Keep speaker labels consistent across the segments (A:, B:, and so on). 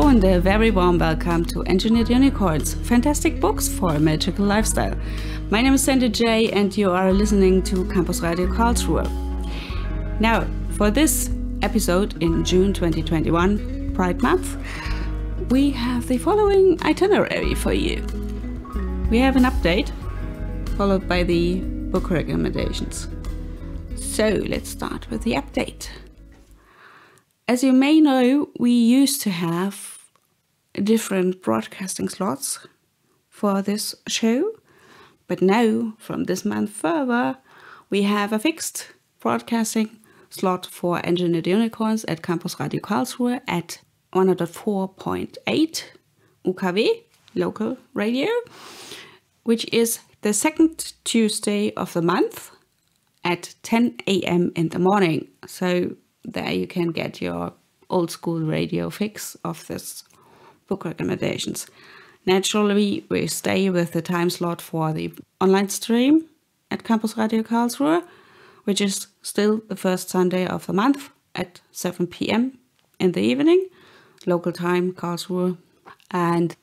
A: Hello and a very warm welcome to Engineered Unicorns, fantastic books for a magical lifestyle. My name is SandyJ and you are listening to Campus Radio Karlsruhe. Now, for this episode in June 2021, Pride Month, we have the following itinerary for you. We have an update, followed by the book recommendations. So let's start with the update. As you may know, we used to have different broadcasting slots for this show, but now, from this month further, we have a fixed broadcasting slot for Engineered Unicorns at Campus Radio Karlsruhe at 104.8 UKW, local radio, which is the second Tuesday of the month at 10 a.m. in the morning. So there you can get your old school radio fix of this book recommendations. Naturally, we stay with the time slot for the online stream at Campus Radio Karlsruhe, which is still the first Sunday of the month at 7 p.m. in the evening, local time Karlsruhe. And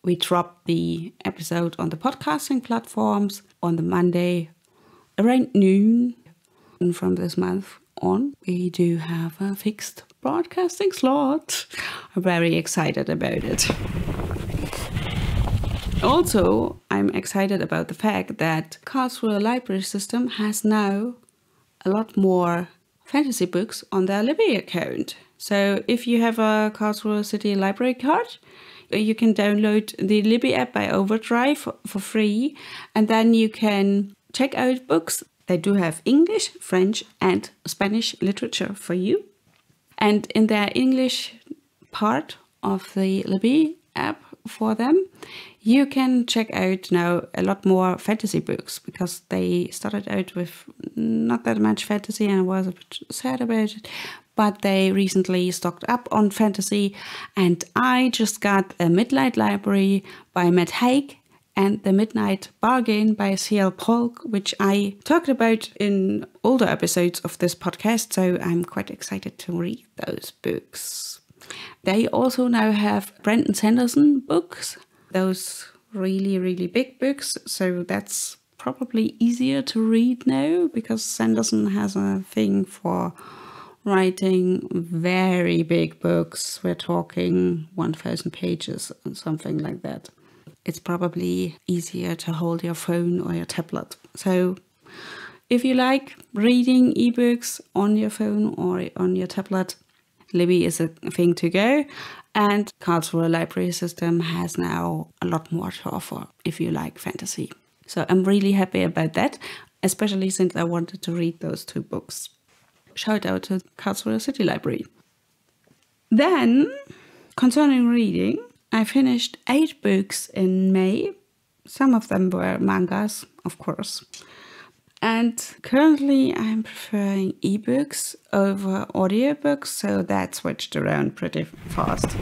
A: we drop the episode on the podcasting platforms on the Monday around noon. And from this month on, we do have a fixed broadcasting slot. I'm very excited about it. Also, I'm excited about the fact that Karlsruhe Library System has now a lot more fantasy books on their Libby account. So if you have a Karlsruhe City Library card, you can download the Libby app by Overdrive for free, and then you can check out books. They do have English, French and Spanish literature for you. And in their English part of the Libby app for them, you can check out now a lot more fantasy books, because they started out with not that much fantasy and I was a bit sad about it. But they recently stocked up on fantasy, and I just got a Midnight Library by Matt Haig and The Midnight Bargain by C.L. Polk, which I talked about in older episodes of this podcast, so I'm quite excited to read those books. They also now have Brandon Sanderson books, those really, really big books, so that's probably easier to read now, because Sanderson has a thing for writing very big books. We're talking 1,000 pages or something like that. It's probably easier to hold your phone or your tablet. So if you like reading ebooks on your phone or on your tablet, Libby is a thing to go. And Karlsruhe Library System has now a lot more to offer if you like fantasy. So I'm really happy about that, especially since I wanted to read those two books. Shout out to Karlsruhe City Library. Then, concerning reading, I finished 8 books in May. Some of them were mangas, of course. And currently I'm preferring ebooks over audiobooks, so that switched around pretty fast.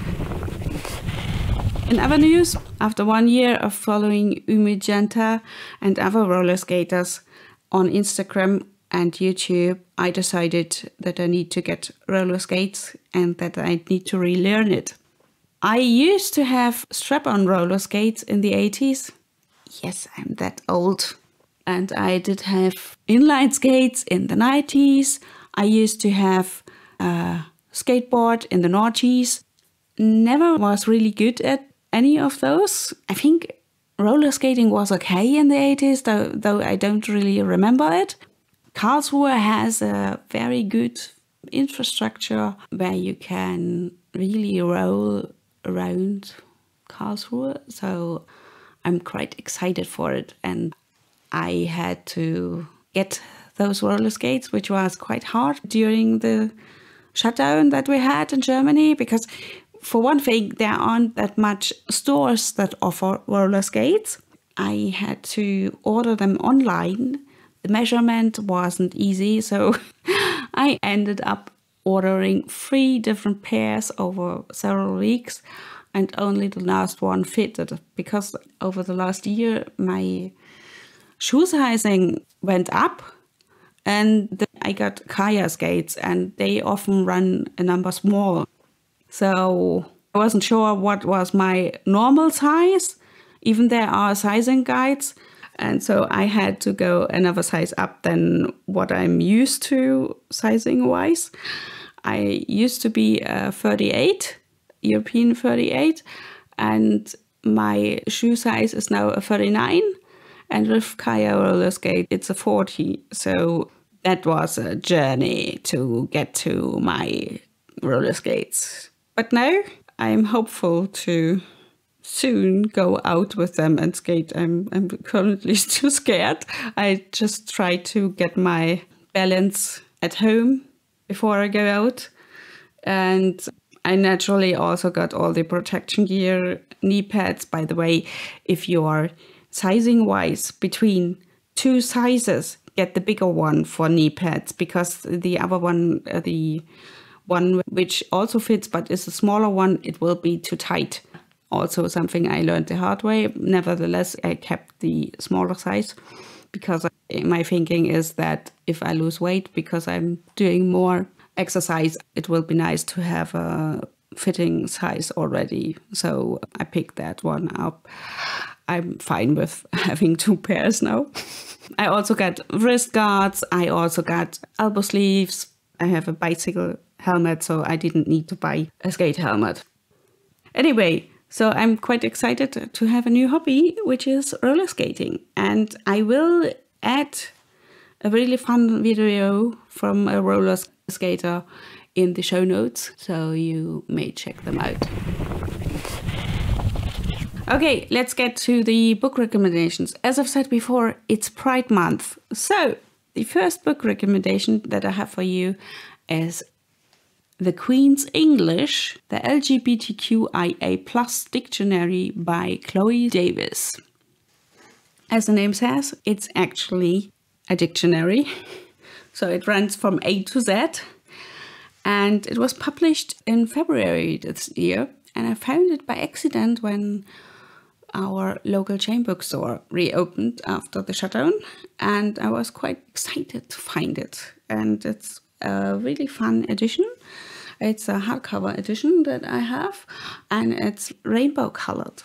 A: In other news, after 1 year of following Umijanta and other roller skaters on Instagram and YouTube, I decided that I need to get roller skates and that I need to relearn it. I used to have strap-on roller skates in the 80s. Yes, I'm that old. And I did have inline skates in the 90s. I used to have a skateboard in the noughties. Never was really good at any of those. I think roller skating was okay in the 80s, though I don't really remember it. Karlsruhe has a very good infrastructure where you can really roll around Karlsruhe, so I'm quite excited for it. And I had to get those roller skates, which was quite hard during the shutdown that we had in Germany, because for one thing, there aren't that much stores that offer roller skates. I had to order them online. The measurement wasn't easy, so I ended up ordering 3 different pairs over several weeks, and only the last one fitted, because over the last year my shoe sizing went up, and I got Kaya skates and they often run a number small. So I wasn't sure what was my normal size. Even there are sizing guides. And so I had to go another size up than what I'm used to sizing wise. I used to be a 38, European 38, and my shoe size is now a 39. And with Kaya roller skate, it's a 40. So that was a journey to get to my roller skates. But now I'm hopeful to soon go out with them and skate. I'm currently too scared. I just try to get my balance at home before I go out. And I naturally also got all the protection gear, knee pads. By the way, if you're sizing wise between two sizes, get the bigger one for knee pads, because the other one, the one which also fits but is a smaller one, it will be too tight. Also something I learned the hard way. Nevertheless, I kept the smaller size because my thinking is that if I lose weight because I'm doing more exercise, it will be nice to have a fitting size already. So I picked that one up. I'm fine with having 2 pairs now. I also got wrist guards. I also got elbow sleeves. I have a bicycle helmet, so I didn't need to buy a skate helmet. Anyway, so I'm quite excited to have a new hobby, which is roller skating. And I will add a really fun video from a roller skater in the show notes, so you may check them out. Okay, let's get to the book recommendations. As I've said before, it's Pride Month. So the first book recommendation that I have for you is The Queen's English, the LGBTQIA+ Dictionary by Chloe Davis. As the name says, it's actually a dictionary. So it runs from A to Z. And it was published in February this year. And I found it by accident when our local chain bookstore reopened after the shutdown. And I was quite excited to find it. And it's a really fun edition. It's a hardcover edition that I have, and it's rainbow colored,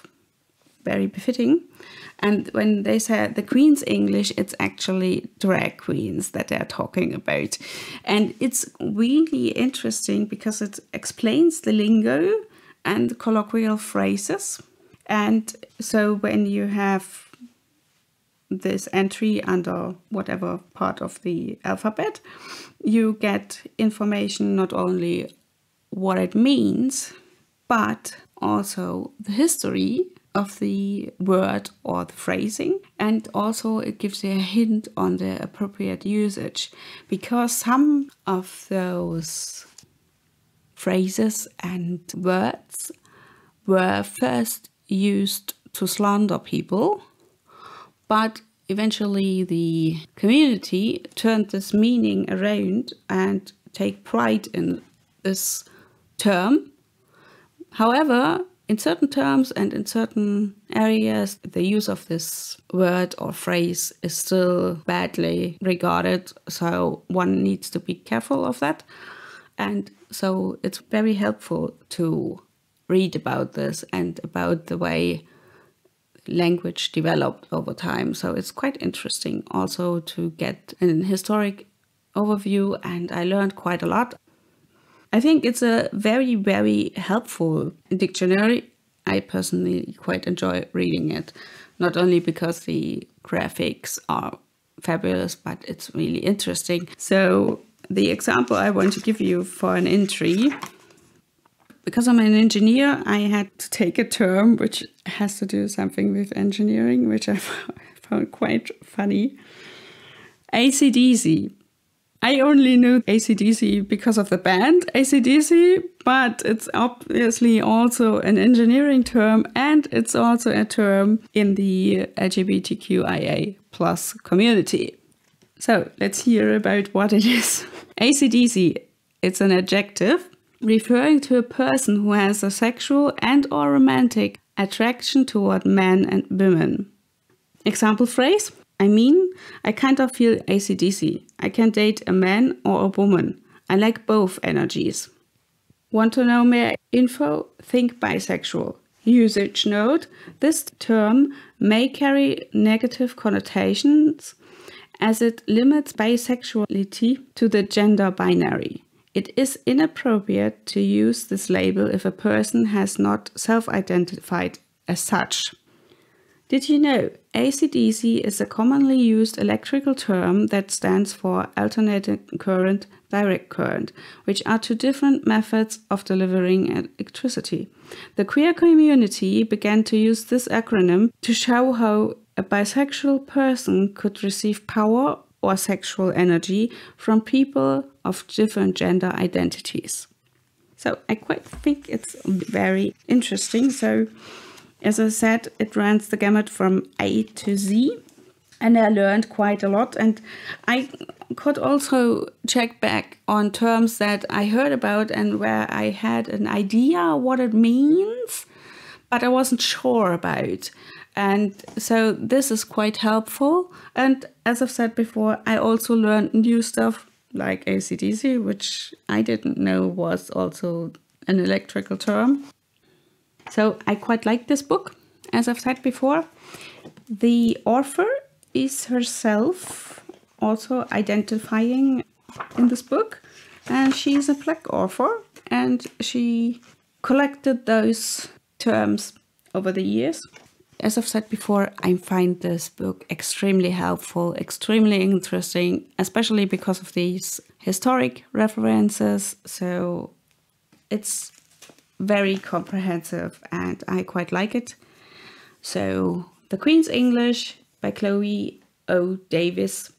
A: very befitting. And when they say the Queen's English, it's actually drag queens that they're talking about. And it's really interesting because it explains the lingo and colloquial phrases. And so when you have this entry under whatever part of the alphabet, you get information not only what it means, but also the history of the word or the phrasing. And also it gives you a hint on the appropriate usage, because some of those phrases and words were first used to slander people, but eventually the community turned this meaning around and take pride in this term. However, in certain terms and in certain areas, the use of this word or phrase is still badly regarded, so one needs to be careful of that. And so it's very helpful to read about this and about the way language developed over time. So it's quite interesting also to get an historic overview, and I learned quite a lot. I think it's a very, very helpful dictionary. I personally quite enjoy reading it, not only because the graphics are fabulous, but it's really interesting. So the example I want to give you for an entry, because I'm an engineer, I had to take a term which has to do something with engineering, which I found quite funny. AC/DC. I only knew AC/DC because of the band AC/DC, but it's obviously also an engineering term, and it's also a term in the LGBTQIA+ community. So let's hear about what it is. AC/DC, it's an adjective referring to a person who has a sexual and/or romantic attraction toward men and women. Example phrase: I kind of feel AC/DC. I can date a man or a woman. I like both energies. Want to know more info? Think bisexual. Usage note: this term may carry negative connotations as it limits bisexuality to the gender binary. It is inappropriate to use this label if a person has not self-identified as such. Did you know AC/DC is a commonly used electrical term that stands for alternating current, direct current, which are two different methods of delivering electricity. The queer community began to use this acronym to show how a bisexual person could receive power or sexual energy from people of different gender identities. So I quite think it's very interesting. So as I said, it runs the gamut from A to Z, and I learned quite a lot. And I could also check back on terms that I heard about and where I had an idea what it means, but I wasn't sure about. And so this is quite helpful. And as I've said before, I also learned new stuff like AC/DC, which I didn't know was also an electrical term. So I quite like this book, as I've said before. The author is herself also identifying in this book, and she's a Black author, and she collected those terms over the years. As I've said before, I find this book extremely helpful, extremely interesting, especially because of these historic references. So it's very comprehensive and I quite like it. So The Queen's English by Chloe O. Davis.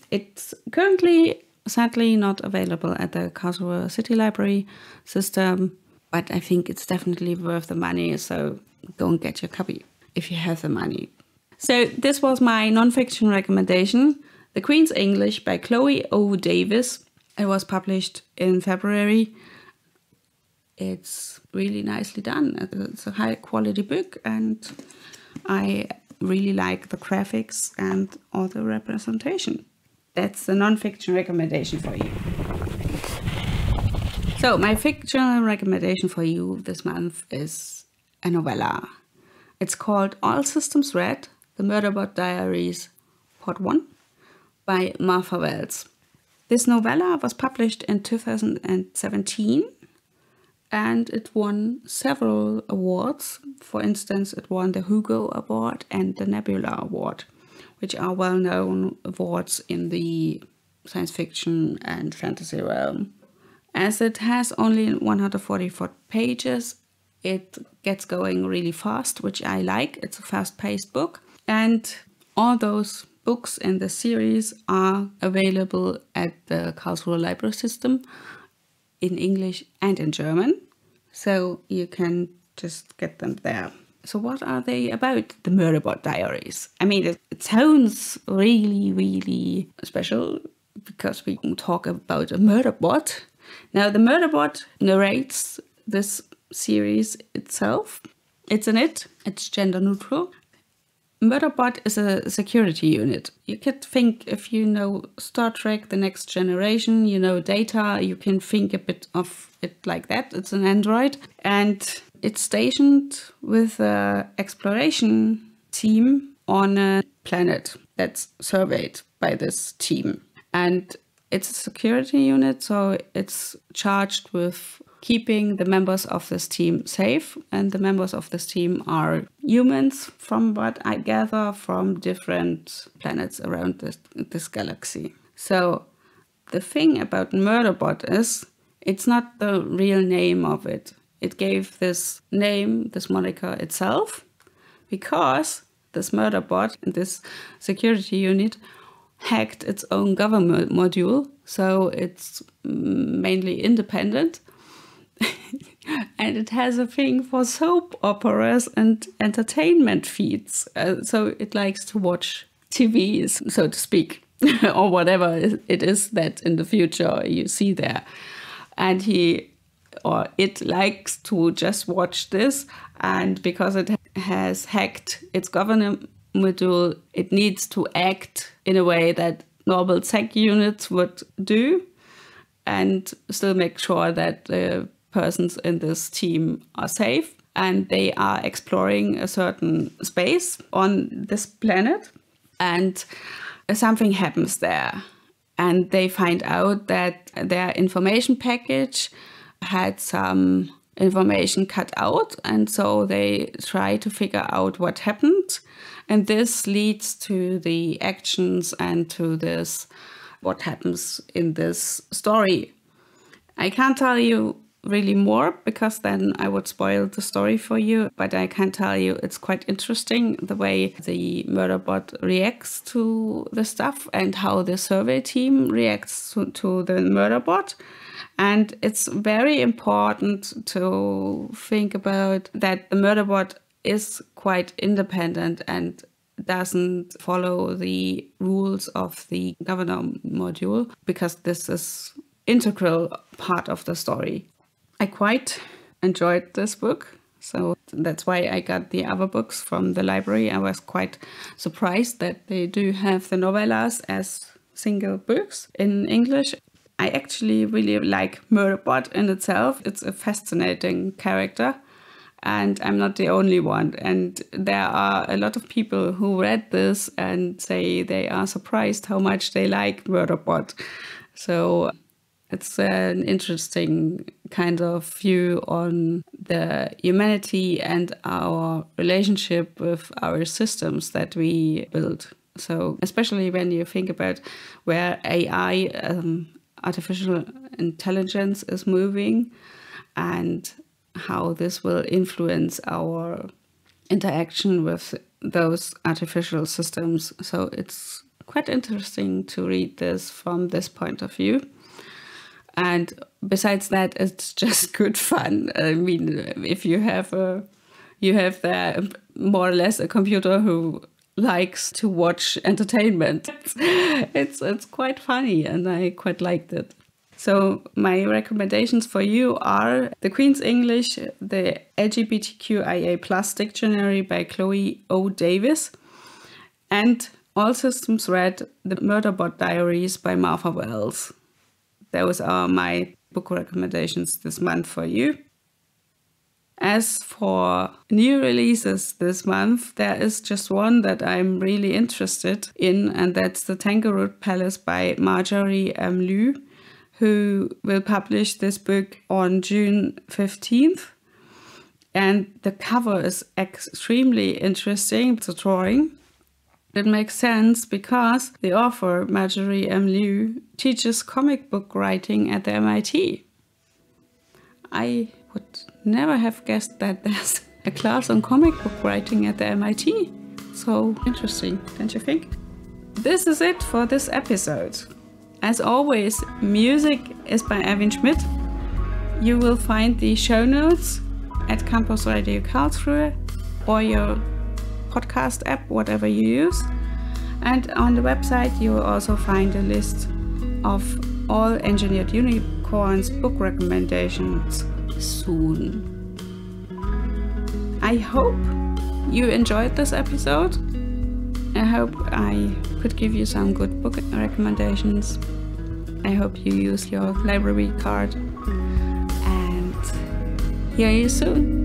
A: It's currently sadly not available at the Karlsruhe City Library system, but I think it's definitely worth the money, so go and get your copy if you have the money. So this was my non-fiction recommendation, The Queen's English by Chloe O. Davis. It was published in February. It's really nicely done. It's a high quality book and I really like the graphics and all the representation. That's the non-fiction recommendation for you. So my fictional recommendation for you this month is a novella. It's called All Systems Red, The Murderbot Diaries, Part 1 by Martha Wells. This novella was published in 2017 and it won several awards. For instance, it won the Hugo Award and the Nebula Award, which are well-known awards in the science fiction and fantasy realm. As it has only 144 pages, it gets going really fast, which I like. It's a fast-paced book. And all those books in the series are available at the Karlsruhe Library System in English and in German. So you can just get them there. So what are they about, the Murderbot Diaries? I mean, it sounds really, really special because we talk about a murderbot. Now, the Murderbot narrates this series itself. It's gender neutral. Murderbot is a security unit. You could think, if you know Star Trek, The Next Generation, you know Data, you can think a bit of it like that. It's an android and it's stationed with an exploration team on a planet that's surveyed by this team. And it's a security unit, so it's charged with keeping the members of this team safe. And the members of this team are humans, from what I gather, from different planets around this galaxy. So the thing about Murderbot is, it's not the real name of it. It gave this name, this moniker itself, because this Murderbot, this security unit, hacked its own government module. So it's mainly independent. And it has a thing for soap operas and entertainment feeds. So it likes to watch TV, so to speak, or whatever it is that in the future you see there. And it likes to just watch this. And because it has hacked its government module, it needs to act in a way that normal SEC units would do and still make sure that the persons in this team are safe, and they are exploring a certain space on this planet, and something happens there. And they find out that their information package had some information cut out, and so they try to figure out what happened. And this leads to the actions and to this, what happens in this story. I can't tell you really more because then I would spoil the story for you, but I can tell you it's quite interesting the way the Murderbot reacts to the stuff and how the survey team reacts to the Murderbot. And it's very important to think about that the Murderbot is quite independent and doesn't follow the rules of the governor module, because this is integral part of the story. I quite enjoyed this book, so that's why I got the other books from the library. I was quite surprised that they do have the novellas as single books in English. I actually really like Murderbot in itself. It's a fascinating character, and I'm not the only one. And there are a lot of people who read this and say they are surprised how much they like Murderbot. So it's an interesting kind of view on the humanity and our relationship with our systems that we build. So especially when you think about where AI, artificial intelligence, is moving and how this will influence our interaction with those artificial systems. So it's quite interesting to read this from this point of view. And besides that, it's just good fun. I mean, if you have there more or less a computer who likes to watch entertainment, it's quite funny, and I quite liked it. So my recommendations for you are The Queen's English, the LGBTQIA+ dictionary by Chloe O. Davis, and All Systems Read, The Murderbot Diaries by Martha Wells. Those are my book recommendations this month for you. As for new releases this month, there is just one that I'm really interested in, and that's The Tanglewood Palace by Marjorie M. Liu, who will publish this book on June 15th. And the cover is extremely interesting. It's a drawing. It makes sense because the author, Marjorie M. Liu, teaches comic book writing at the MIT. I would never have guessed that there's a class on comic book writing at the MIT. So interesting, don't you think? This is it for this episode. As always, music is by Erwin Schmidt. You will find the show notes at Campus Radio Karlsruhe or your podcast app, whatever you use. And on the website you will also find a list of all Engineered Unicorns book recommendations soon. I hope you enjoyed this episode. I hope I could give you some good book recommendations. I hope you use your library card, and hear you soon.